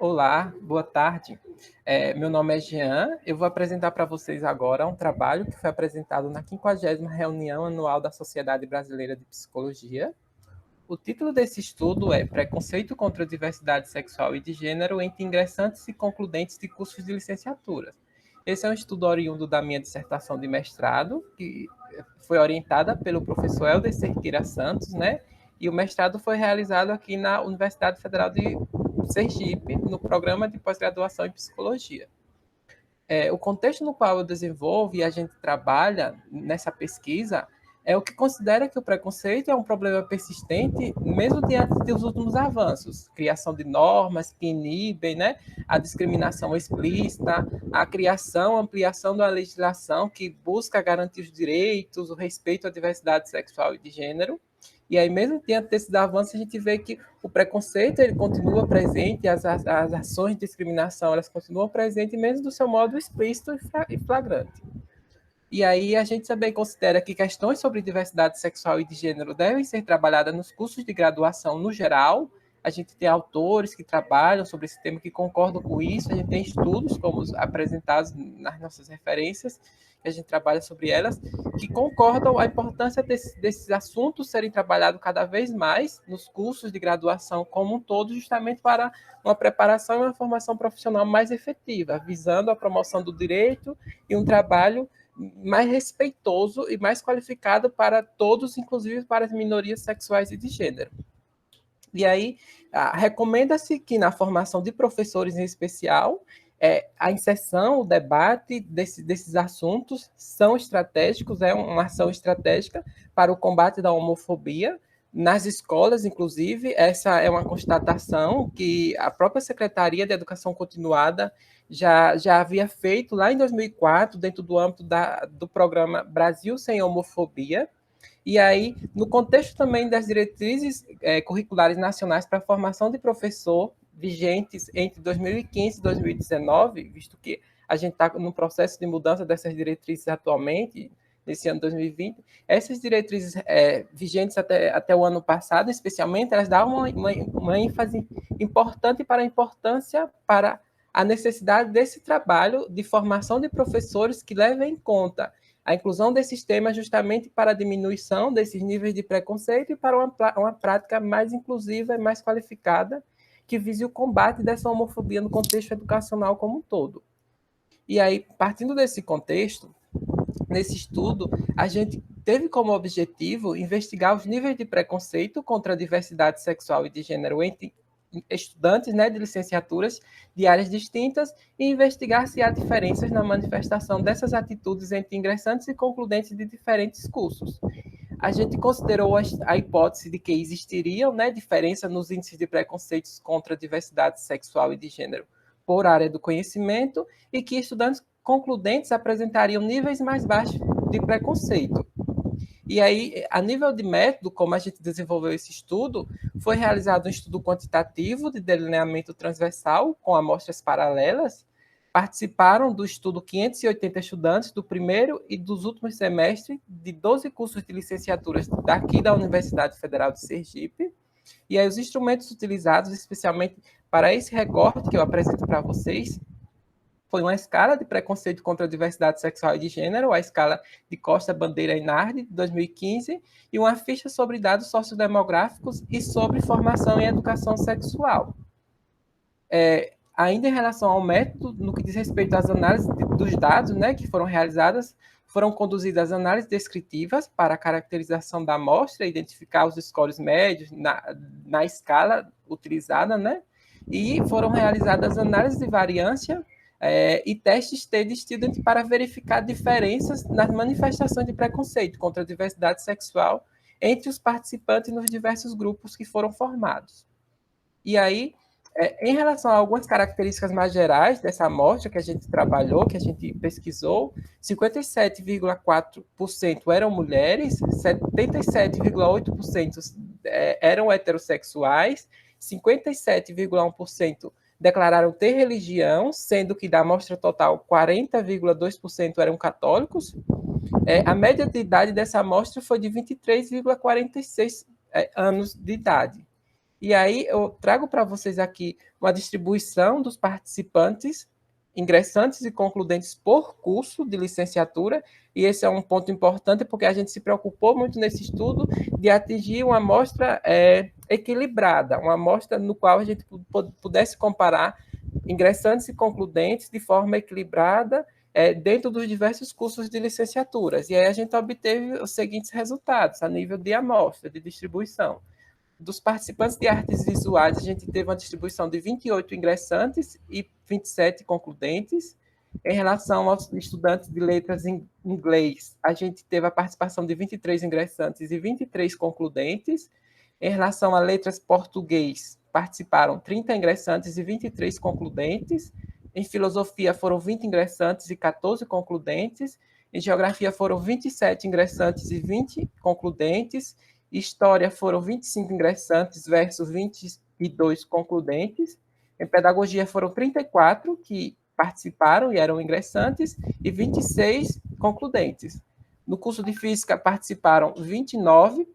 Olá, boa tarde. Meu nome é Jean. Eu vou apresentar para vocês agora um trabalho que foi apresentado na 50ª reunião anual da Sociedade Brasileira de Psicologia. O título desse estudo é Preconceito contra a Diversidade Sexual e de Gênero entre ingressantes e concludentes de cursos de licenciatura. Esse é um estudo oriundo da minha dissertação de mestrado, que foi orientada pelo professor Helder Cerqueira Santos, né? E o mestrado foi realizado aqui na Universidade Federal de Sergipe, no programa de pós-graduação em psicologia. O contexto no qual eu desenvolvo e a gente trabalha nessa pesquisa é o que considera que o preconceito é um problema persistente, mesmo diante dos últimos avanços, criação de normas que inibem, né, a discriminação explícita, a criação, ampliação da legislação que busca garantir os direitos, o respeito à diversidade sexual e de gênero. E aí, mesmo diante desses avanços, a gente vê que o preconceito ele continua presente, as ações de discriminação elas continuam presentes, mesmo do seu modo explícito e flagrante. E aí a gente também considera que questões sobre diversidade sexual e de gênero devem ser trabalhadas nos cursos de graduação no geral. A gente tem autores que trabalham sobre esse tema que concordam com isso, a gente tem estudos como os apresentados nas nossas referências, que a gente trabalha sobre elas, que concordam a importância desses assuntos serem trabalhados cada vez mais nos cursos de graduação como um todo, justamente para uma preparação e uma formação profissional mais efetiva, visando a promoção do direito e um trabalho mais respeitoso e mais qualificado para todos, inclusive para as minorias sexuais e de gênero. E aí, recomenda-se que na formação de professores em especial, a inserção, o debate desses assuntos são estratégicos, é uma ação estratégica para o combate da homofobia, nas escolas, inclusive, essa é uma constatação que a própria Secretaria de Educação Continuada já havia feito lá em 2004, dentro do âmbito do programa Brasil Sem Homofobia. E aí, no contexto também das diretrizes curriculares nacionais para a formação de professor, vigentes entre 2015 e 2019, visto que a gente está no processo de mudança dessas diretrizes atualmente, nesse ano 2020, essas diretrizes vigentes até o ano passado, especialmente, elas davam uma ênfase importante para a importância, para a necessidade desse trabalho de formação de professores que levem em conta a inclusão desses temas justamente para a diminuição desses níveis de preconceito e para uma prática mais inclusiva e mais qualificada que vise o combate dessa homofobia no contexto educacional como um todo. E aí, partindo desse contexto, nesse estudo, a gente teve como objetivo investigar os níveis de preconceito contra a diversidade sexual e de gênero entre estudantes, né, de licenciaturas de áreas distintas e investigar se há diferenças na manifestação dessas atitudes entre ingressantes e concludentes de diferentes cursos. A gente considerou a hipótese de que existiriam, né, diferença nos índices de preconceitos contra a diversidade sexual e de gênero por área do conhecimento e que estudantes concludentes apresentariam níveis mais baixos de preconceito. E aí, a nível de método, como a gente desenvolveu esse estudo, foi realizado um estudo quantitativo de delineamento transversal com amostras paralelas. Participaram do estudo 580 estudantes do primeiro e dos últimos semestres de 12 cursos de licenciaturas daqui da Universidade Federal de Sergipe. E aí, os instrumentos utilizados, especialmente para esse recorte que eu apresento para vocês, foi uma escala de preconceito contra a diversidade sexual e de gênero, a escala de Costa, Bandeira e Nardi, de 2015, e uma ficha sobre dados sociodemográficos e sobre formação em educação sexual. Ainda em relação ao método, no que diz respeito às análises dos dados, né, que foram realizadas, foram conduzidas análises descritivas para a caracterização da amostra, identificar os scores médios na escala utilizada, né, e foram realizadas análises de variância e testes T-Student para verificar diferenças nas manifestações de preconceito contra a diversidade sexual entre os participantes nos diversos grupos que foram formados. E aí, em relação a algumas características mais gerais dessa amostra que a gente trabalhou, que a gente pesquisou, 57,4% eram mulheres, 77,8% eram heterossexuais, 57,1% declararam ter religião, sendo que da amostra total 40,2% eram católicos. A média de idade dessa amostra foi de 23,46 anos de idade. E aí eu trago para vocês aqui uma distribuição dos participantes, ingressantes e concludentes por curso de licenciatura, e esse é um ponto importante porque a gente se preocupou muito nesse estudo de atingir uma amostra equilibrada, uma amostra no qual a gente pudesse comparar ingressantes e concludentes de forma equilibrada dentro dos diversos cursos de licenciaturas. E aí a gente obteve os seguintes resultados a nível de amostra, de distribuição. Dos participantes de artes visuais, a gente teve uma distribuição de 28 ingressantes e 27 concludentes. Em relação aos estudantes de letras em inglês, a gente teve a participação de 23 ingressantes e 23 concludentes. Em relação a letras português, participaram 30 ingressantes e 23 concludentes. Em filosofia, foram 20 ingressantes e 14 concludentes. Em geografia, foram 27 ingressantes e 20 concludentes. História foram 25 ingressantes versus 22 concludentes. Em pedagogia foram 34 que participaram e eram ingressantes e 26 concludentes. No curso de física participaram 29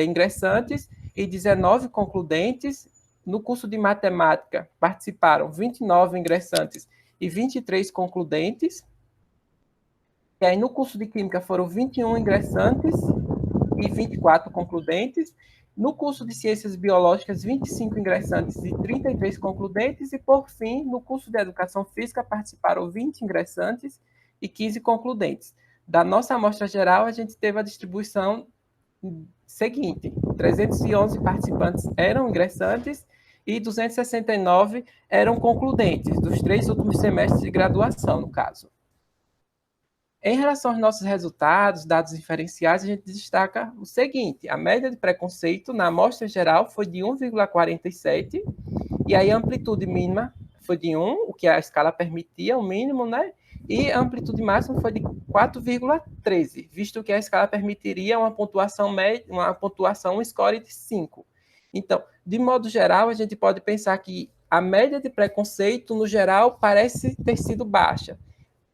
ingressantes e 19 concludentes. No curso de matemática participaram 29 ingressantes e 23 concludentes. E aí no curso de química foram 21 ingressantes e 24 concludentes. No curso de Ciências Biológicas, 25 ingressantes e 33 concludentes. E, por fim, no curso de Educação Física, participaram 20 ingressantes e 15 concludentes. Da nossa amostra geral, a gente teve a distribuição seguinte: 311 participantes eram ingressantes e 269 eram concludentes, dos 3 últimos semestres de graduação, no caso. Em relação aos nossos resultados, dados inferenciais, a gente destaca o seguinte: a média de preconceito na amostra geral foi de 1,47, e aí a amplitude mínima foi de 1, o que a escala permitia, o mínimo, né? E a amplitude máxima foi de 4,13, visto que a escala permitiria uma pontuação média, um score de 5. Então, de modo geral, a gente pode pensar que a média de preconceito, no geral, parece ter sido baixa,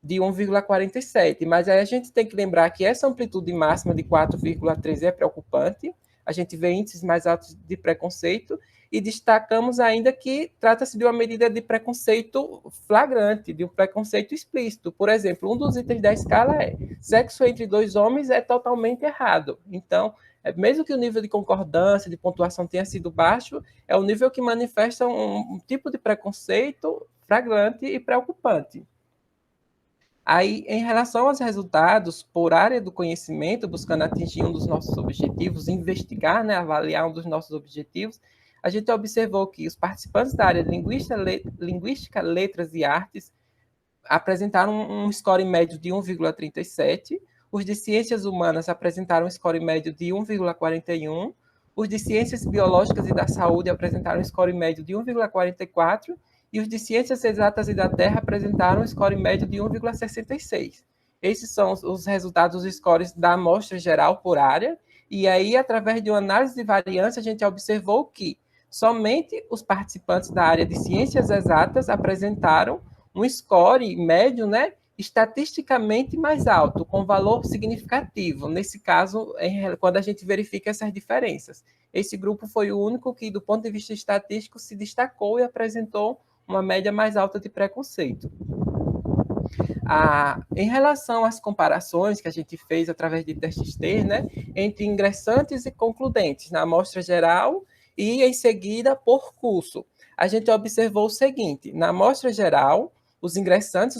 de 1,47, mas aí a gente tem que lembrar que essa amplitude máxima de 4,13 é preocupante, a gente vê índices mais altos de preconceito, e destacamos ainda que trata-se de uma medida de preconceito flagrante, de um preconceito explícito. Por exemplo, um dos itens da escala é sexo entre dois homens é totalmente errado. Então, mesmo que o nível de concordância, de pontuação tenha sido baixo, é o nível que manifesta um tipo de preconceito flagrante e preocupante. Aí, em relação aos resultados por área do conhecimento, buscando atingir um dos nossos objetivos, investigar, né, avaliar um dos nossos objetivos, a gente observou que os participantes da área de linguística, letras e artes apresentaram um score médio de 1,37, os de ciências humanas apresentaram um score médio de 1,41, os de ciências biológicas e da saúde apresentaram um score médio de 1,44 e os de ciências exatas e da Terra apresentaram um score médio de 1,66. Esses são os resultados dos scores da amostra geral por área, e aí, através de uma análise de variância, a gente observou que somente os participantes da área de ciências exatas apresentaram um score médio, né, estatisticamente mais alto, com valor significativo. Nesse caso, quando a gente verifica essas diferenças. Esse grupo foi o único que, do ponto de vista estatístico, se destacou e apresentou uma média mais alta de preconceito. Em relação às comparações que a gente fez através de testes T, né, entre ingressantes e concludentes na amostra geral e, em seguida, por curso, a gente observou o seguinte: na amostra geral, os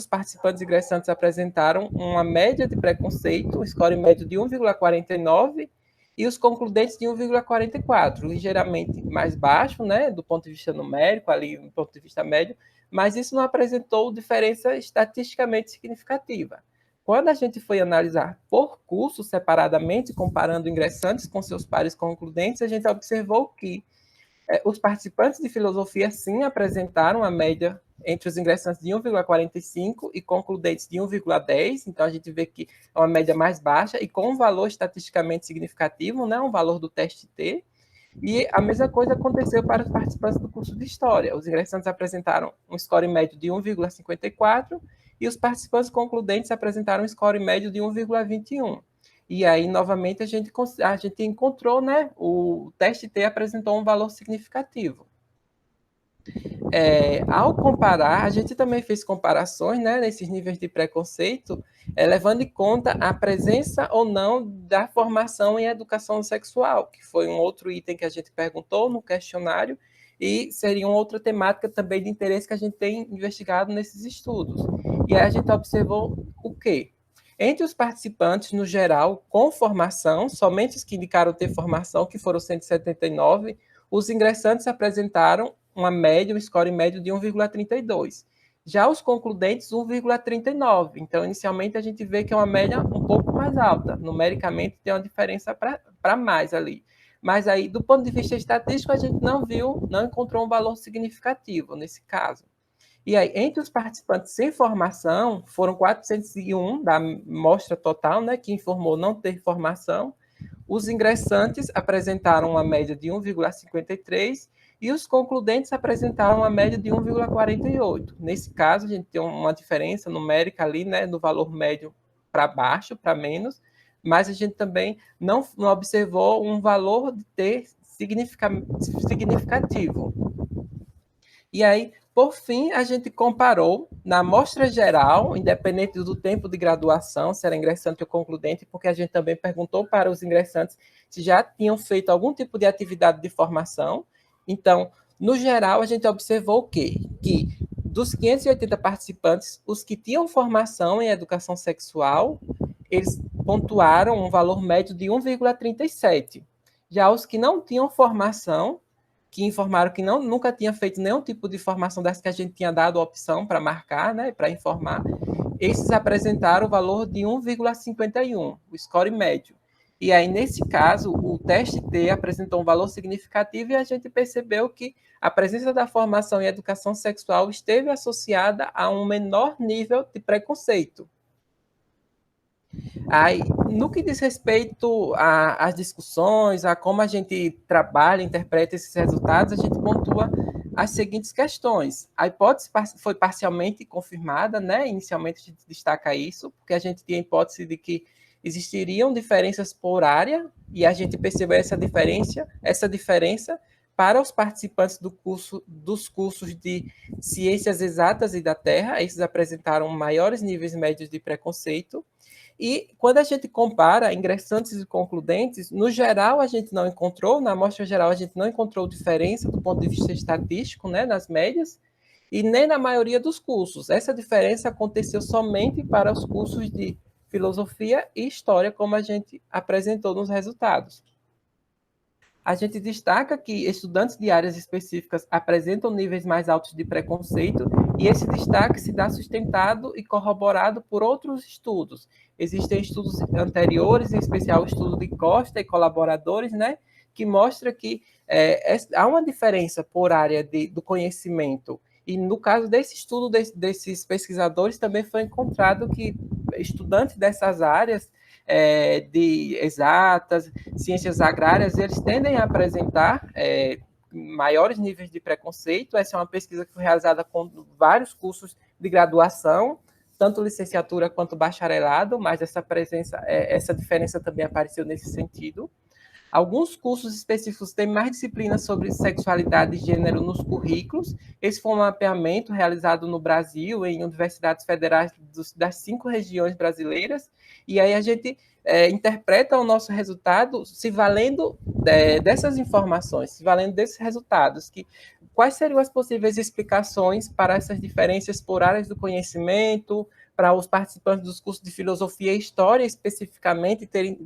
participantes ingressantes apresentaram uma média de preconceito, um score médio de 1,49, e os concludentes de 1,44, ligeiramente mais baixo, né, do ponto de vista numérico, ali, do ponto de vista médio, mas isso não apresentou diferença estatisticamente significativa. Quando a gente foi analisar por curso separadamente, comparando ingressantes com seus pares concludentes, a gente observou que os participantes de filosofia, sim, apresentaram a média entre os ingressantes de 1,45 e concludentes de 1,10, então a gente vê que é uma média mais baixa e com um valor estatisticamente significativo, né, um valor do teste T. E a mesma coisa aconteceu para os participantes do curso de História. Os ingressantes apresentaram um score médio de 1,54 e os participantes concludentes apresentaram um score médio de 1,21. E aí, novamente, a gente encontrou, né, o teste T apresentou um valor significativo. Ao comparar, a gente também fez comparações, né, nesses níveis de preconceito, levando em conta a presença ou não da formação em educação sexual, que foi um outro item que a gente perguntou no questionário, e seria uma outra temática também de interesse que a gente tem investigado nesses estudos. E aí a gente observou o quê? Entre os participantes, no geral, com formação, somente os que indicaram ter formação, que foram 179, os ingressantes apresentaram uma média, um score médio de 1,32. Já os concludentes, 1,39. Então, inicialmente, a gente vê que é uma média um pouco mais alta. Numericamente, tem uma diferença para mais ali. Mas aí, do ponto de vista estatístico, a gente não encontrou um valor significativo nesse caso. E aí, entre os participantes sem formação, foram 401 da mostra total, né, que informou não ter formação. Os ingressantes apresentaram uma média de 1,53 e os concludentes apresentaram uma média de 1,48. Nesse caso, a gente tem uma diferença numérica ali, né, no valor médio para baixo, para menos, mas a gente também não observou um valor de T significativo. E aí, por fim, a gente comparou na amostra geral, independente do tempo de graduação, se era ingressante ou concludente, porque a gente também perguntou para os ingressantes se já tinham feito algum tipo de atividade de formação. Então, no geral, a gente observou o quê? Que dos 580 participantes, os que tinham formação em educação sexual, eles pontuaram um valor médio de 1,37. Já os que não tinham formação, que informaram que nunca tinha feito nenhum tipo de formação dessa que a gente tinha dado a opção para marcar, né, para informar, esses apresentaram o valor de 1,51, o score médio. E aí, nesse caso, o teste T apresentou um valor significativo e a gente percebeu que a presença da formação em educação sexual esteve associada a um menor nível de preconceito. Aí, no que diz respeito às discussões, a como a gente trabalha, interpreta esses resultados, a gente pontua as seguintes questões. A hipótese foi parcialmente confirmada, né? Inicialmente a gente destaca isso, porque a gente tinha a hipótese de que existiriam diferenças por área, e a gente percebeu essa diferença para os participantes dos cursos de Ciências Exatas e da Terra, esses apresentaram maiores níveis médios de preconceito. E quando a gente compara ingressantes e concludentes, no geral a gente não encontrou, na amostra geral a gente não encontrou diferença do ponto de vista estatístico, né, nas médias, e nem na maioria dos cursos. Essa diferença aconteceu somente para os cursos de filosofia e história, como a gente apresentou nos resultados. A gente destaca que estudantes de áreas específicas apresentam níveis mais altos de preconceito, e esse destaque se dá sustentado e corroborado por outros estudos. Existem estudos anteriores, em especial o estudo de Costa e colaboradores, né, que mostra que há uma diferença por área do conhecimento. E no caso desse estudo desses pesquisadores, também foi encontrado que estudantes dessas áreas de exatas, ciências agrárias, eles tendem a apresentar maiores níveis de preconceito. Essa é uma pesquisa que foi realizada com vários cursos de graduação, tanto licenciatura quanto bacharelado, mas essa diferença também apareceu nesse sentido. Alguns cursos específicos têm mais disciplinas sobre sexualidade e gênero nos currículos. Esse foi um mapeamento realizado no Brasil, em universidades federais das 5 regiões brasileiras, e aí a gente interpreta o nosso resultado se valendo dessas informações, se valendo desses resultados, quais seriam as possíveis explicações para essas diferenças por áreas do conhecimento, para os participantes dos cursos de filosofia e história, especificamente, terem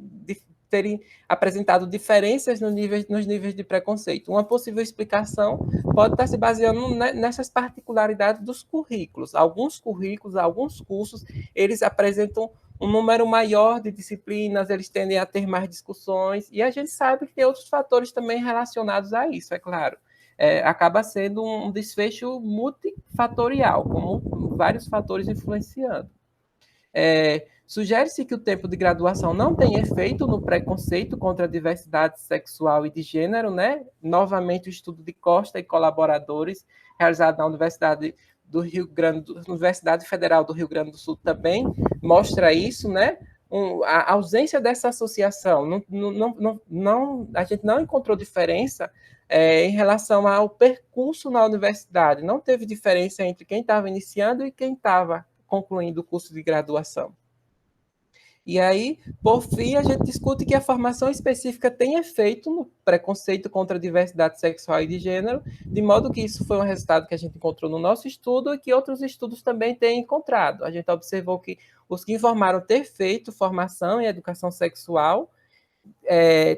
apresentado diferenças nos níveis de preconceito. Uma possível explicação pode estar se baseando nessas particularidades dos currículos. Alguns currículos, alguns cursos, eles apresentam um número maior de disciplinas, eles tendem a ter mais discussões, e a gente sabe que tem outros fatores também relacionados a isso, é claro. Acaba sendo um desfecho multifatorial, com vários fatores influenciando. Sugere-se que o tempo de graduação não tem efeito no preconceito contra a diversidade sexual e de gênero, né? Novamente, o estudo de Costa e colaboradores, realizado na Universidade Federal do Rio Grande do Sul também, mostra isso, né? a ausência dessa associação. A gente não encontrou diferença em relação ao percurso na universidade. Não teve diferença entre quem estava iniciando e quem estava concluindo o curso de graduação. E aí, por fim, a gente discute que a formação específica tem efeito no preconceito contra a diversidade sexual e de gênero, de modo que isso foi um resultado que a gente encontrou no nosso estudo e que outros estudos também têm encontrado. A gente observou que os que informaram ter feito formação em educação sexual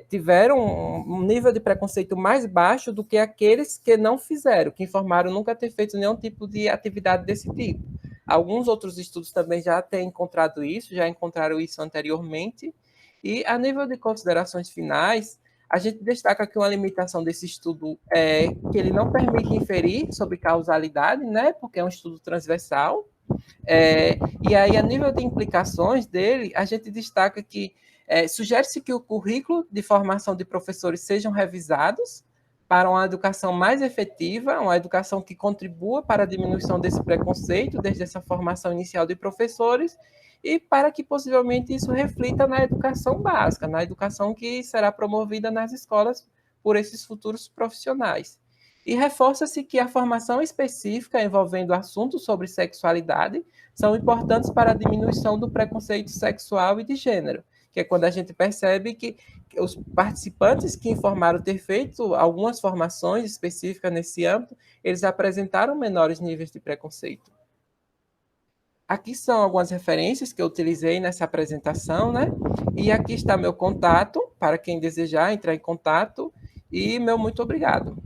tiveram um nível de preconceito mais baixo do que aqueles que não fizeram, que informaram nunca ter feito nenhum tipo de atividade desse tipo. Alguns outros estudos também já têm encontrado isso, já encontraram isso anteriormente. E a nível de considerações finais, a gente destaca que uma limitação desse estudo é que ele não permite inferir sobre causalidade, né? Porque é um estudo transversal. E aí, a nível de implicações dele, a gente destaca que sugere-se que o currículo de formação de professores sejam revisados para uma educação mais efetiva, uma educação que contribua para a diminuição desse preconceito, desde essa formação inicial de professores, e para que possivelmente isso reflita na educação básica, na educação que será promovida nas escolas por esses futuros profissionais. E reforça-se que a formação específica envolvendo assuntos sobre sexualidade são importantes para a diminuição do preconceito sexual e de gênero, que é quando a gente percebe que os participantes que informaram ter feito algumas formações específicas nesse âmbito, eles apresentaram menores níveis de preconceito. Aqui são algumas referências que eu utilizei nessa apresentação, né? E aqui está meu contato, para quem desejar entrar em contato, e meu muito obrigado.